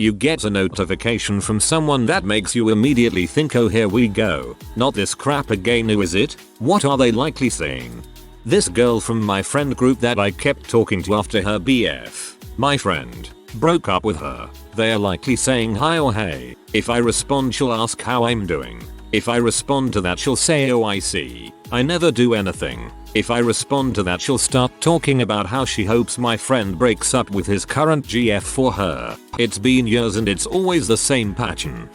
You get a notification from someone that makes you immediately think, oh here we go, not this crap again. Who is it? What are they likely saying? This girl from my friend group that I kept talking to after her BF, my friend, broke up with her. They are likely saying hi or hey. If I respond, she'll ask how I'm doing. If I respond to that, she'll say, oh I see, I never do anything. If I respond to that, she'll start talking about how she hopes my friend breaks up with his current GF for her. It's been years and it's always the same pattern.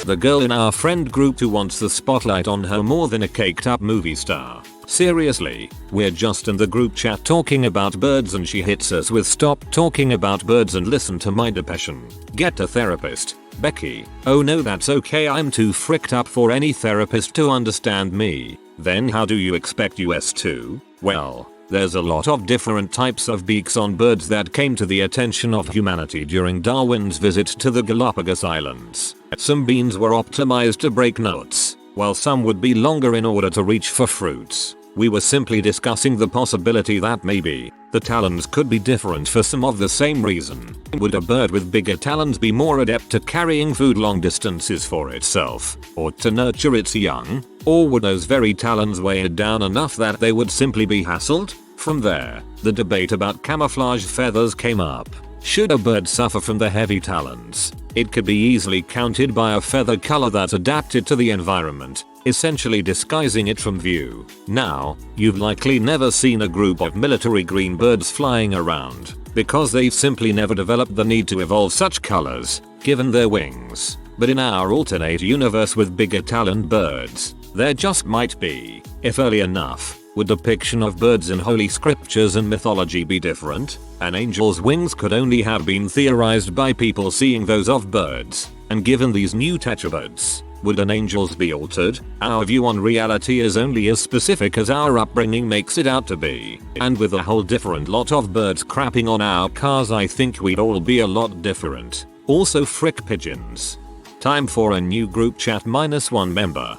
The girl in our friend group who wants the spotlight on her more than a caked up movie star. Seriously, we're just in the group chat talking about birds and she hits us with stop talking about birds and listen to my depression. Get a therapist. Becky. Oh no, that's okay, I'm too fricked up for any therapist to understand me. Then how do you expect us to? Well, there's a lot of different types of beaks on birds that came to the attention of humanity during Darwin's visit to the Galapagos Islands. Some beans were optimized to break nuts, while some would be longer in order to reach for fruits. We were simply discussing the possibility that maybe the talons could be different for some of the same reason. Would a bird with bigger talons be more adept at carrying food long distances for itself, or to nurture its young? Or would those very talons weigh it down enough that they would simply be hassled? From there, the debate about camouflage feathers came up. Should a bird suffer from the heavy talons? It could be easily counted by a feather color that's adapted to the environment, essentially disguising it from view. Now, you've likely never seen a group of military green birds flying around, because they've simply never developed the need to evolve such colors, given their wings. But in our alternate universe with bigger taloned birds, there just might be, if early enough. Would depiction of birds in holy scriptures and mythology be different? An angel's wings could only have been theorized by people seeing those of birds, and given these new tetrapods, would an angel's be altered? Our view on reality is only as specific as our upbringing makes it out to be, and with a whole different lot of birds crapping on our cars, I think we'd all be a lot different. Also frick pigeons. Time for a new group chat -1 member.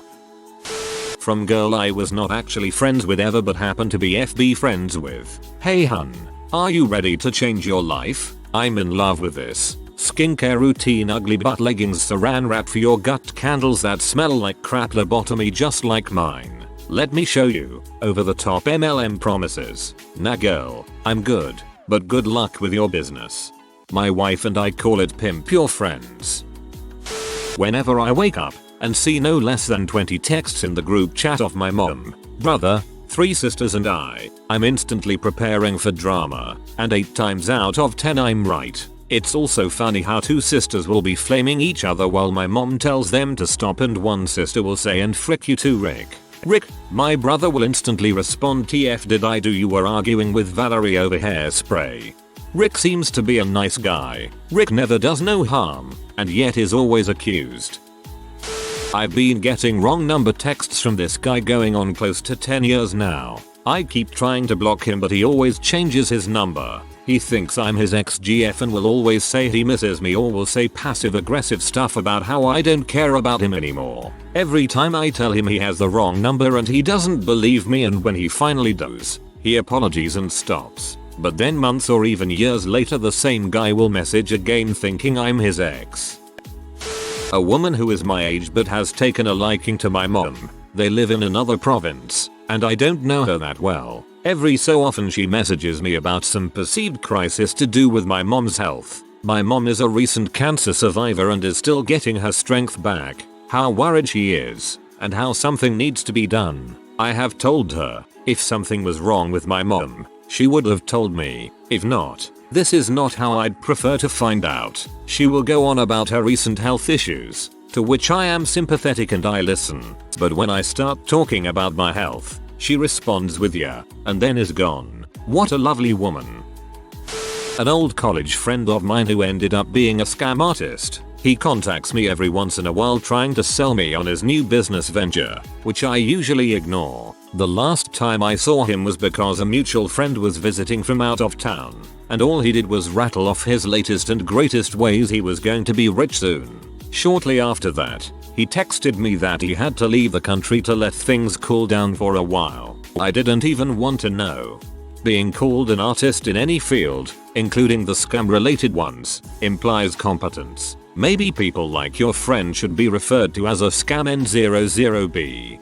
From girl I was not actually friends with ever but happened to be FB friends with. Hey hun, are you ready to change your life? I'm in love with this. Skincare routine, ugly butt leggings, saran wrap for your gut, candles that smell like crap, lobotomy just like mine. Let me show you. Over the top MLM promises. Nah girl, I'm good, but good luck with your business. My wife and I call it pimp your friends. Whenever I wake up and see no less than 20 texts in the group chat of my mom, brother, 3 sisters and I'm instantly preparing for drama, and 8 times out of 10 I'm right. It's also funny how 2 sisters will be flaming each other while my mom tells them to stop, and one sister will say, and frick you too Rick. Rick, my brother will instantly respond, TF did I do you were arguing with Valerie over hairspray. Rick seems to be a nice guy. Rick never does no harm, and yet is always accused. I've been getting wrong number texts from this guy going on close to 10 years now. I keep trying to block him but he always changes his number. He thinks I'm his ex-GF and will always say he misses me, or will say passive aggressive stuff about how I don't care about him anymore. Every time I tell him he has the wrong number and he doesn't believe me, and when he finally does, he apologizes and stops. But then months or even years later the same guy will message again thinking I'm his ex. A woman who is my age but has taken a liking to my mom. They live in another province, and I don't know her that well. Every so often she messages me about some perceived crisis to do with my mom's health. My mom is a recent cancer survivor and is still getting her strength back. How worried she is, and how something needs to be done. I have told her, if something was wrong with my mom, she would have told me. If not, this is not how I'd prefer to find out. She will go on about her recent health issues, to which I am sympathetic and I listen. But when I start talking about my health, she responds with yeah, and then is gone. What a lovely woman. An old college friend of mine who ended up being a scam artist. He contacts me every once in a while trying to sell me on his new business venture, which I usually ignore. The last time I saw him was because a mutual friend was visiting from out of town, and all he did was rattle off his latest and greatest ways he was going to be rich soon. Shortly after that, he texted me that he had to leave the country to let things cool down for a while. I didn't even want to know. Being called an artist in any field, including the scam related ones, implies competence. Maybe people like your friend should be referred to as a scam N00B.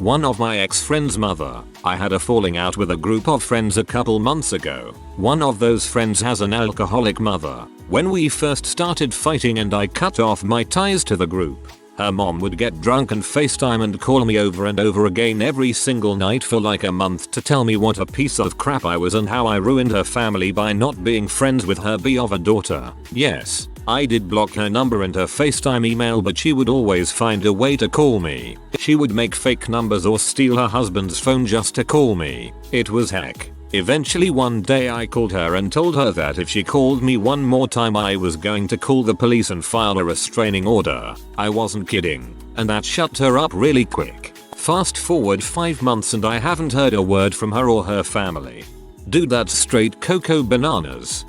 One of my ex-friend's mother. I had a falling out with a group of friends a couple months ago. One of those friends has an alcoholic mother. When we first started fighting and I cut off my ties to the group, her mom would get drunk and FaceTime and call me over and over again every single night for like a month to tell me what a piece of crap I was and how I ruined her family by not being friends with her b of a daughter. Yes, I did block her number and her FaceTime email, but she would always find a way to call me. She would make fake numbers or steal her husband's phone just to call me. It was heck. Eventually one day I called her and told her that if she called me one more time I was going to call the police and file a restraining order. I wasn't kidding. And that shut her up really quick. Fast forward 5 months and I haven't heard a word from her or her family. Dude, that's straight cocoa bananas.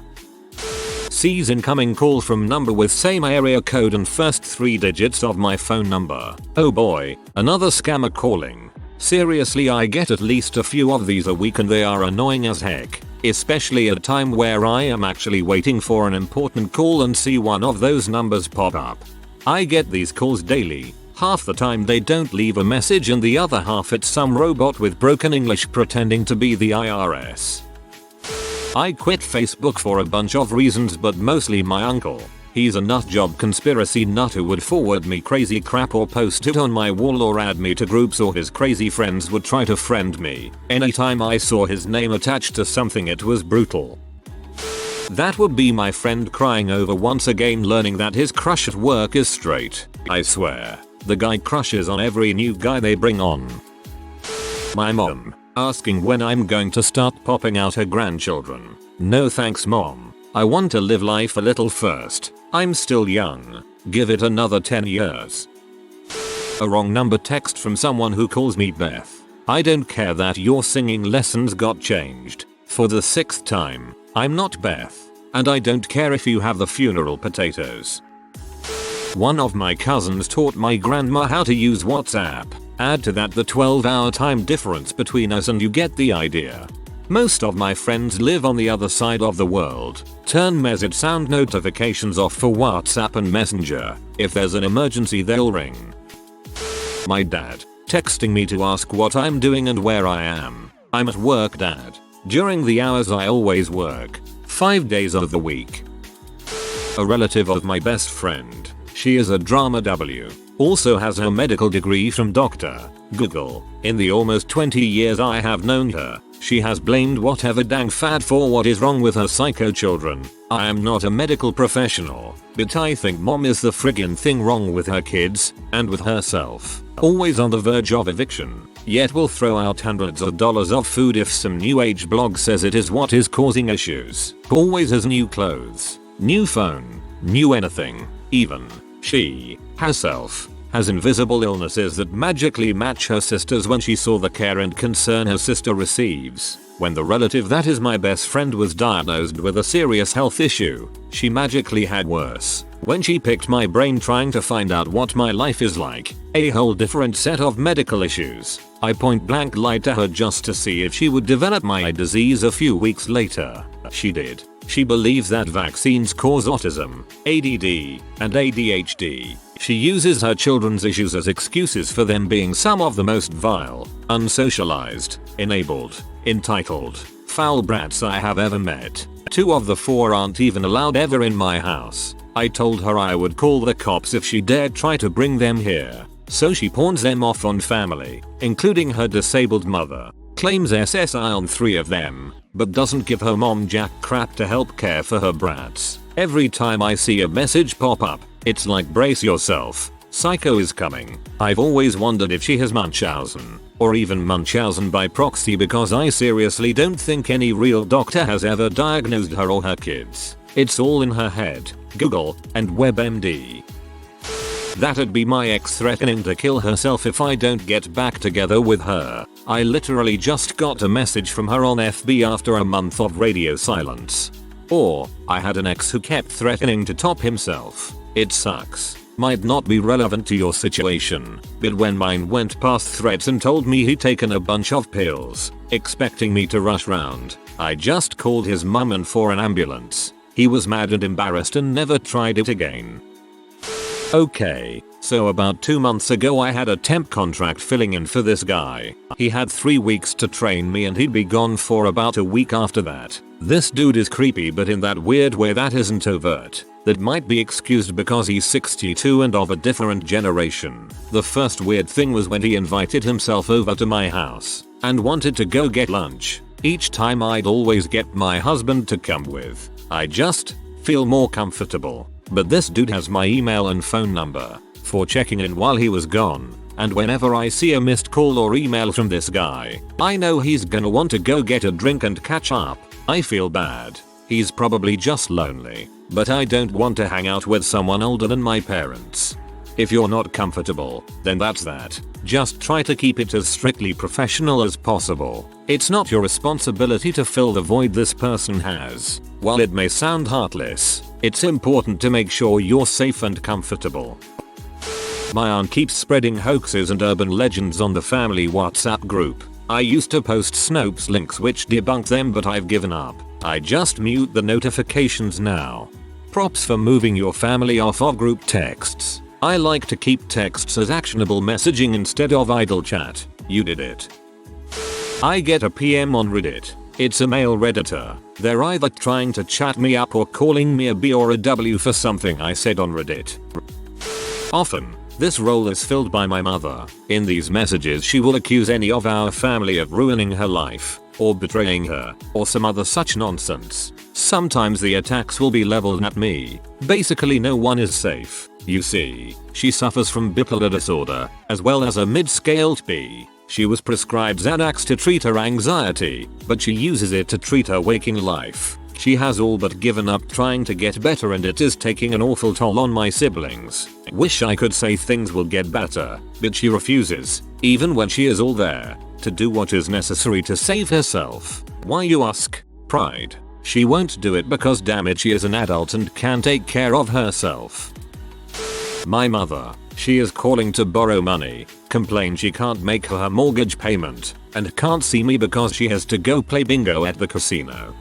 Sees incoming call from number with same area code and first 3 digits of my phone number. Oh boy, another scammer calling. Seriously, I get at least a few of these a week and they are annoying as heck. Especially at a time where I am actually waiting for an important call and see one of those numbers pop up. I get these calls daily. Half the time they don't leave a message and the other half it's some robot with broken English pretending to be the IRS. I quit Facebook for a bunch of reasons, but mostly my uncle. He's a nutjob conspiracy nut who would forward me crazy crap or post it on my wall or add me to groups, or his crazy friends would try to friend me. Anytime I saw his name attached to something it was brutal. That would be my friend crying over once again learning that his crush at work is straight. I swear, the guy crushes on every new guy they bring on. My mom, asking when I'm going to start popping out her grandchildren. No thanks mom. I want to live life a little first. I'm still young. Give it another 10 years. A wrong number text from someone who calls me Beth. I don't care that your singing lessons got changed. For the 6th time, I'm not Beth. And I don't care if you have the funeral potatoes. One of my cousins taught my grandma how to use WhatsApp. Add to that the 12-hour time difference between us and you get the idea. Most of my friends live on the other side of the world. Turn message sound notifications off for WhatsApp and Messenger. If there's an emergency they'll ring. My dad, texting me to ask what I'm doing and where I am. I'm at work dad. During the hours I always work. 5 days of the week. A relative of my best friend. She is a drama W. Also has her medical degree from Dr. Google. In the almost 20 years I have known her, she has blamed whatever dang fad for what is wrong with her psycho children. I am not a medical professional, but I think mom is the friggin' thing wrong with her kids, and with herself. Always on the verge of eviction, yet will throw out hundreds of dollars of food if some new age blog says it is what is causing issues. Always has new clothes, new phone, new anything. Even, she, herself, has invisible illnesses that magically match her sister's when she saw the care and concern her sister receives. When the relative that is my best friend was diagnosed with a serious health issue, she magically had worse. When she picked my brain trying to find out what my life is like, a whole different set of medical issues, I point blank lied to her just to see if she would develop my disease a few weeks later. She did. She believes that vaccines cause autism, ADD, and ADHD. She uses her children's issues as excuses for them being some of the most vile, unsocialized, enabled, entitled, foul brats I have ever met. 2 of the 4 aren't even allowed ever in my house. I told her I would call the cops if she dared try to bring them here. So she pawns them off on family, including her disabled mother. Claims SSI on 3 of them, but doesn't give her mom jack crap to help care for her brats. Every time I see a message pop up, it's like brace yourself, psycho is coming. I've always wondered if she has Munchausen, or even Munchausen by proxy, because I seriously don't think any real doctor has ever diagnosed her or her kids. It's all in her head, Google, and WebMD. That'd be my ex threatening to kill herself if I don't get back together with her. I literally just got a message from her on FB after a month of radio silence. Or, I had an ex who kept threatening to top himself. It sucks. might not be relevant to your situation, but when mine went past threats and told me he'd taken a bunch of pills, expecting me to rush round, I just called his mum and for an ambulance. He was mad and embarrassed and never tried it again. Okay, so about 2 months ago I had a temp contract filling in for this guy. He had 3 weeks to train me and he'd be gone for about a week after that. This dude is creepy, but in that weird way that isn't overt. That might be excused because he's 62 and of a different generation. The first weird thing was when he invited himself over to my house and wanted to go get lunch. Each time I'd always get my husband to come with. I just feel more comfortable. But this dude has my email and phone number for checking in while he was gone, and whenever I see a missed call or email from this guy, I know he's gonna want to go get a drink and catch up. I feel bad. He's probably just lonely, but I don't want to hang out with someone older than my parents. If you're not comfortable, then that's that. Just try to keep it as strictly professional as possible. It's not your responsibility to fill the void this person has. While it may sound heartless, it's important to make sure you're safe and comfortable. My aunt keeps spreading hoaxes and urban legends on the family WhatsApp group. I used to post Snopes links which debunk them, but I've given up. I just mute the notifications now. Props for moving your family off of group texts. I like to keep texts as actionable messaging instead of idle chat. You did it. I get a PM on Reddit. It's a male redditor. They're either trying to chat me up or calling me a B or a W for something I said on Reddit. Often, this role is filled by my mother. In these messages she will accuse any of our family of ruining her life, or betraying her, or some other such nonsense. Sometimes the attacks will be leveled at me. Basically no one is safe. You see, she suffers from bipolar disorder, as well as a mid-scaled B. She was prescribed Xanax to treat her anxiety, but she uses it to treat her waking life. She has all but given up trying to get better, and it is taking an awful toll on my siblings. Wish I could say things will get better, but she refuses, even when she is all there, to do what is necessary to save herself. Why, you ask? Pride. She won't do it because damn it, she is an adult and can take care of herself. My mother. She is calling to borrow money, complains she can't make her mortgage payment, and can't see me because she has to go play bingo at the casino.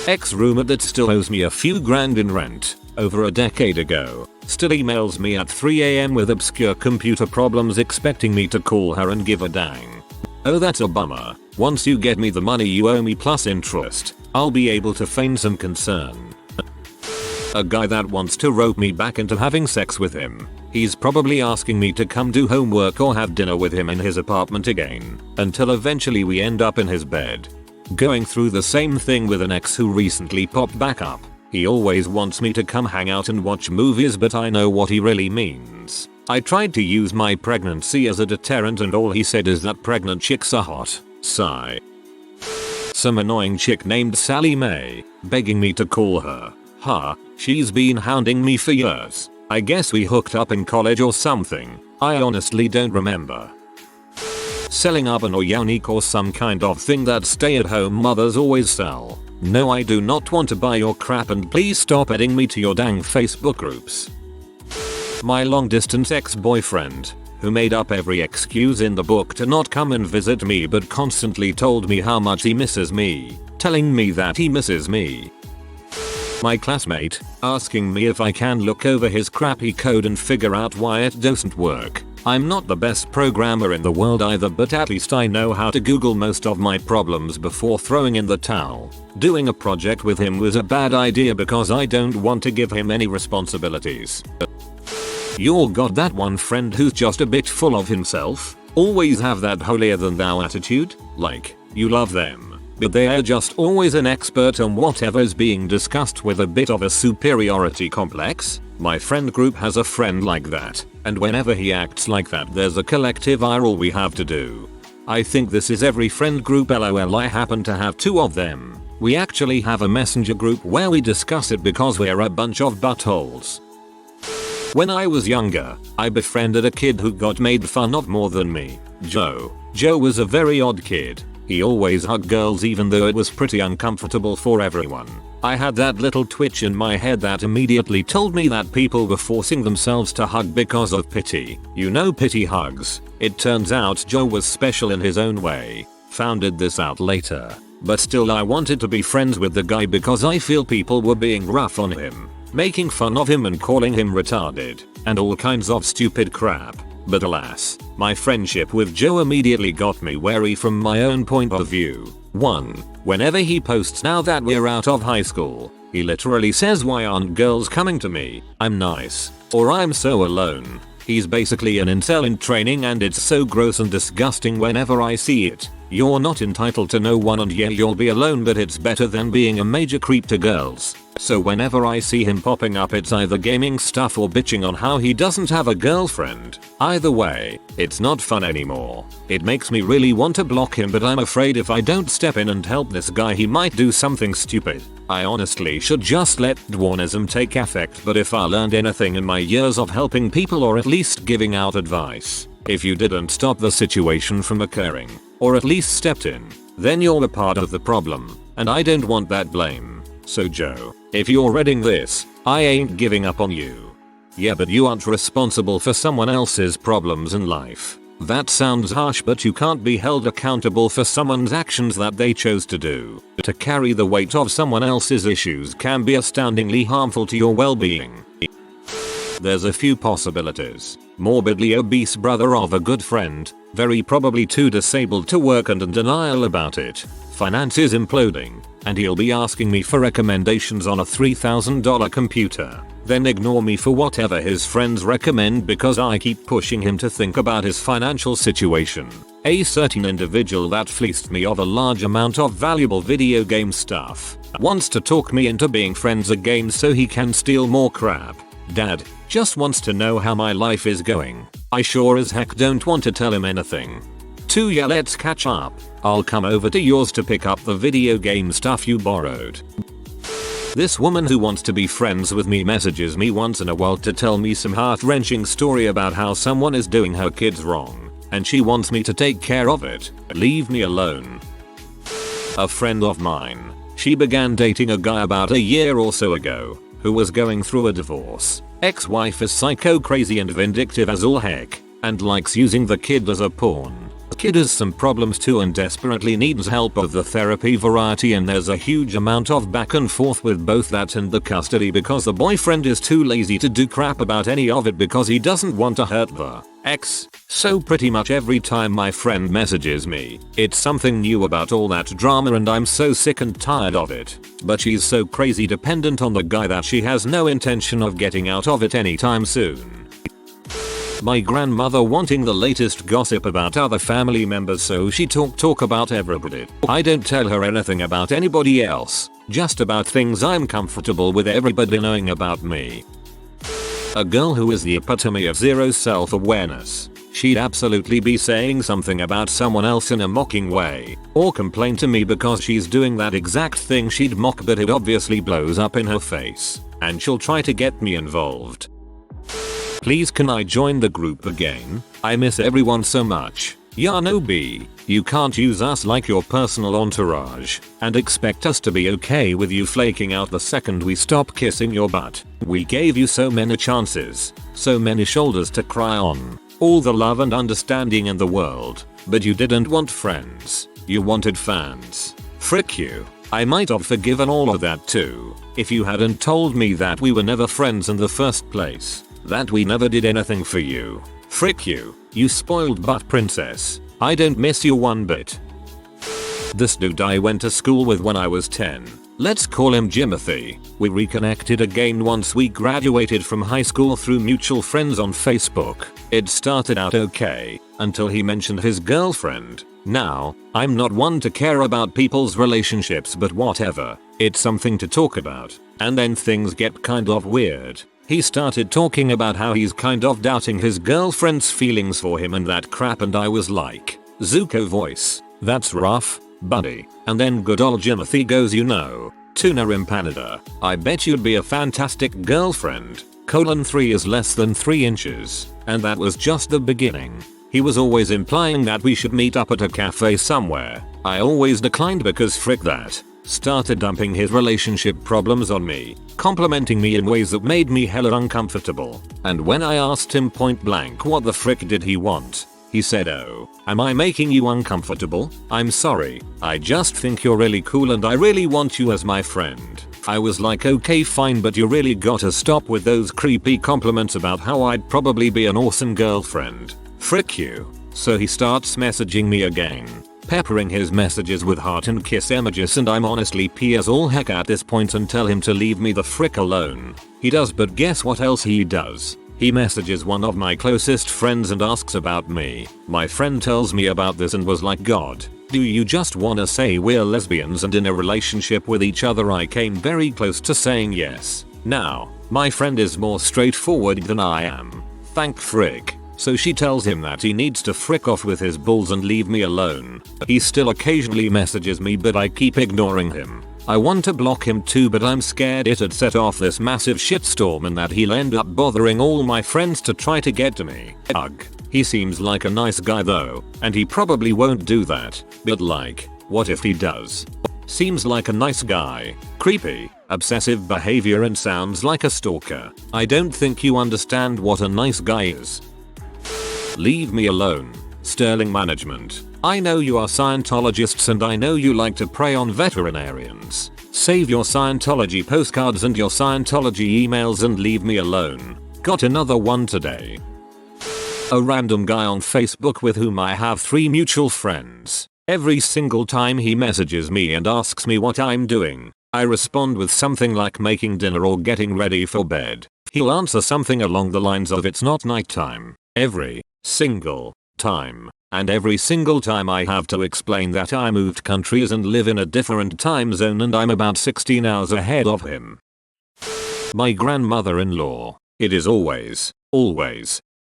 Ex-roommate that still owes me a few grand in rent, over a decade ago, still emails me at 3 AM with obscure computer problems expecting me to call her and give a dang. Oh, that's a bummer. Once you get me the money you owe me plus interest, I'll be able to feign some concern. A guy that wants to rope me back into having sex with him. He's probably asking me to come do homework or have dinner with him in his apartment again, until eventually we end up in his bed. Going through the same thing with an ex who recently popped back up. He always wants me to come hang out and watch movies, but I know what he really means. I tried to use my pregnancy as a deterrent and all he said is that pregnant chicks are hot. Sigh. Some annoying chick named Sally Mae, begging me to call her. She's been hounding me for years. I guess we hooked up in college or something. I honestly don't remember. Selling oven or Unique or some kind of thing that stay-at-home mothers always sell. No, I do not want to buy your crap, and please stop adding me to your dang Facebook groups. My long-distance ex-boyfriend, who made up every excuse in the book to not come and visit me but constantly told me how much he misses me, telling me that he misses me. My classmate, asking me if I can look over his crappy code and figure out why it doesn't work. I'm not the best programmer in the world either, but at least I know how to Google most of my problems before throwing in the towel. Doing a project with him was a bad idea because I don't want to give him any responsibilities. You're got that one friend who's just a bit full of himself? Always have that holier than thou attitude? Like, you love them, but they are just always an expert on whatever's being discussed with a bit of a superiority complex? My friend group has a friend like that, and whenever he acts like that there's a collective eye roll we have to do. I think this is every friend group, lol. I happen to have 2 of them. We actually have a messenger group where we discuss it because we're a bunch of buttholes. When I was younger, I befriended a kid who got made fun of more than me. Joe. Joe was a very odd kid. He always hugged girls even though it was pretty uncomfortable for everyone. I had that little twitch in my head that immediately told me that people were forcing themselves to hug because of pity. You know, pity hugs. It turns out Joe was special in his own way. Founded this out later. But still I wanted to be friends with the guy because I feel people were being rough on him, making fun of him and calling him retarded, and all kinds of stupid crap. But alas, my friendship with Joe immediately got me wary from my own point of view. 1. Whenever he posts now that we're out of high school, he literally says, "Why aren't girls coming to me? I'm nice." Or "I'm so alone." He's basically an incel in training and it's so gross and disgusting whenever I see it. You're not entitled to no one and yeah, you'll be alone, but it's better than being a major creep to girls. So whenever I see him popping up, it's either gaming stuff or bitching on how he doesn't have a girlfriend. Either way, it's not fun anymore. It makes me really want to block him, but I'm afraid if I don't step in and help this guy, he might do something stupid. I honestly should just let dwarnism take effect, but if I learned anything in my years of helping people or at least giving out advice, if you didn't stop the situation from occurring, or at least stepped in, then you're a part of the problem, and I don't want that blame. So Joe, if you're reading this, I ain't giving up on you. Yeah, but you aren't responsible for someone else's problems in life. That sounds harsh, but you can't be held accountable for someone's actions that they chose to do. To carry the weight of someone else's issues can be astoundingly harmful to your well-being. There's a few possibilities. Morbidly obese brother of a good friend, very probably too disabled to work and in denial about it. Finances imploding, and he'll be asking me for recommendations on a $3,000 computer. Then ignore me for whatever his friends recommend because I keep pushing him to think about his financial situation. A certain individual that fleeced me of a large amount of valuable video game stuff wants to talk me into being friends again so he can steal more crap. Dad just wants to know how my life is going. I sure as heck don't want to tell him anything. 2. Yeah, let's catch up. I'll come over to yours to pick up the video game stuff you borrowed. This woman who wants to be friends with me messages me once in a while to tell me some heart-wrenching story about how someone is doing her kids wrong, and she wants me to take care of it. Leave me alone. A friend of mine. She began dating a guy about a year or so ago, who was going through a divorce. Ex-wife is psycho crazy and vindictive as all heck, and likes using the kid as a pawn. Kid has some problems too and desperately needs help of the therapy variety, and there's a huge amount of back and forth with both that and the custody because the boyfriend is too lazy to do crap about any of it because he doesn't want to hurt the ex. So pretty much every time my friend messages me, it's something new about all that drama and I'm so sick and tired of it. But she's so crazy dependent on the guy that she has no intention of getting out of it anytime soon. My grandmother wanting the latest gossip about other family members, so she talk about everybody. I don't tell her anything about anybody else, just about things I'm comfortable with everybody knowing about me. A girl who is the epitome of zero self-awareness. She'd absolutely be saying something about someone else in a mocking way, or complain to me because she's doing that exact thing she'd mock, but it obviously blows up in her face, and she'll try to get me involved. Please can I join the group again? I miss everyone so much. Yeah, no B. You can't use us like your personal entourage and expect us to be okay with you flaking out the second we stop kissing your butt. We gave you so many chances, so many shoulders to cry on, all the love and understanding in the world, but you didn't want friends. You wanted fans. Frick you. I might have forgiven all of that too, if you hadn't told me that we were never friends in the first place. That we never did anything for you. Frick you, you spoiled butt princess. I don't miss you one bit. This dude I went to school with when I was 10. Let's call him Jimothy. We reconnected again once we graduated from high school through mutual friends on Facebook. It started out okay, until he mentioned his girlfriend. Now, I'm not one to care about people's relationships, but whatever. It's something to talk about. And then things get kind of weird. He started talking about how he's kind of doubting his girlfriend's feelings for him and that crap, and I was like, Zuko voice, that's rough, buddy. And then good old Jimothy goes, you know, tuna empanada, I bet you'd be a fantastic girlfriend. 3 is less than 3 inches. And that was just the beginning. He was always implying that we should meet up at a cafe somewhere. I always declined because frick that. Started dumping his relationship problems on me, complimenting me in ways that made me hella uncomfortable. And when I asked him point blank what the frick did he want, he said, "Oh, am I making you uncomfortable? I'm sorry. I just think you're really cool and I really want you as my friend." I was like, okay fine, but you really gotta stop with those creepy compliments about how I'd probably be an awesome girlfriend. Frick you. So he starts messaging me again, peppering his messages with heart and kiss emojis, and I'm honestly pee as all heck at this point and tell him to leave me the frick alone. He does, but guess what else he does? He messages one of my closest friends and asks about me. My friend tells me about this and was like, God, do you just wanna say we're lesbians and in a relationship with each other? I came very close to saying yes. Now, my friend is more straightforward than I am. Thank frick. So she tells him that he needs to frick off with his balls and leave me alone. He still occasionally messages me, but I keep ignoring him. I want to block him too, but I'm scared it'd set off this massive shitstorm and that he'll end up bothering all my friends to try to get to me. Ugh. He seems like a nice guy though, and he probably won't do that, but like, what if he does? Seems like a nice guy. Creepy, obsessive behavior and sounds like a stalker. I don't think you understand what a nice guy is. Leave me alone. Sterling Management. I know you are Scientologists and I know you like to prey on veterinarians. Save your Scientology postcards and your Scientology emails and leave me alone. Got another one today. A random guy on Facebook with whom I have 3 mutual friends. Every single time he messages me and asks me what I'm doing, I respond with something like making dinner or getting ready for bed. He'll answer something along the lines of it's not nighttime. Every single time. And every single time I have to explain that I moved countries and live in a different time zone and I'm about 16 hours ahead of him. My grandmother-in-law. It is always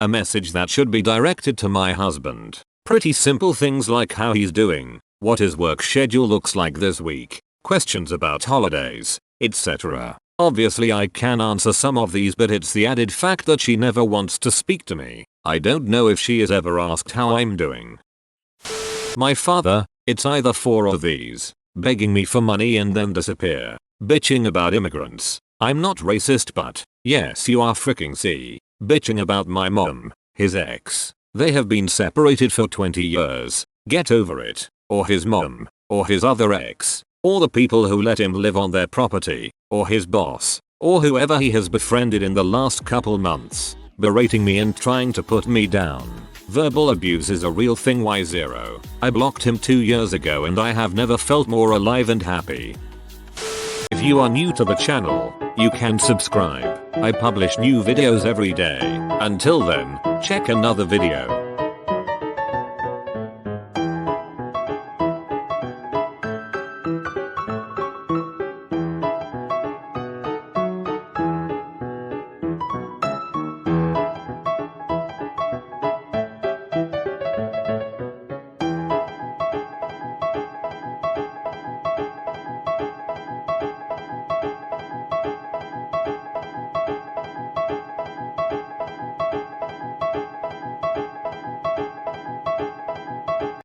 a message that should be directed to my husband. Pretty simple things like how he's doing, what his work schedule looks like this week, questions about holidays, etc. Obviously I can answer some of these, but it's the added fact that she never wants to speak to me. I don't know if she has ever asked how I'm doing. My father, it's either 4 of these. Begging me for money and then disappear. Bitching about immigrants. I'm not racist, but yes you are freaking see. Bitching about my mom, his ex. They have been separated for 20 years. Get over it. Or his mom. Or his other ex. Or the people who let him live on their property. Or his boss. Or whoever he has befriended in the last couple months. Berating me and trying to put me down. Verbal abuse is a real thing. Y0. I blocked him 2 years ago and I have never felt more alive and happy. If you are new to the channel, you can subscribe. I publish new videos every day. Until then, check another video.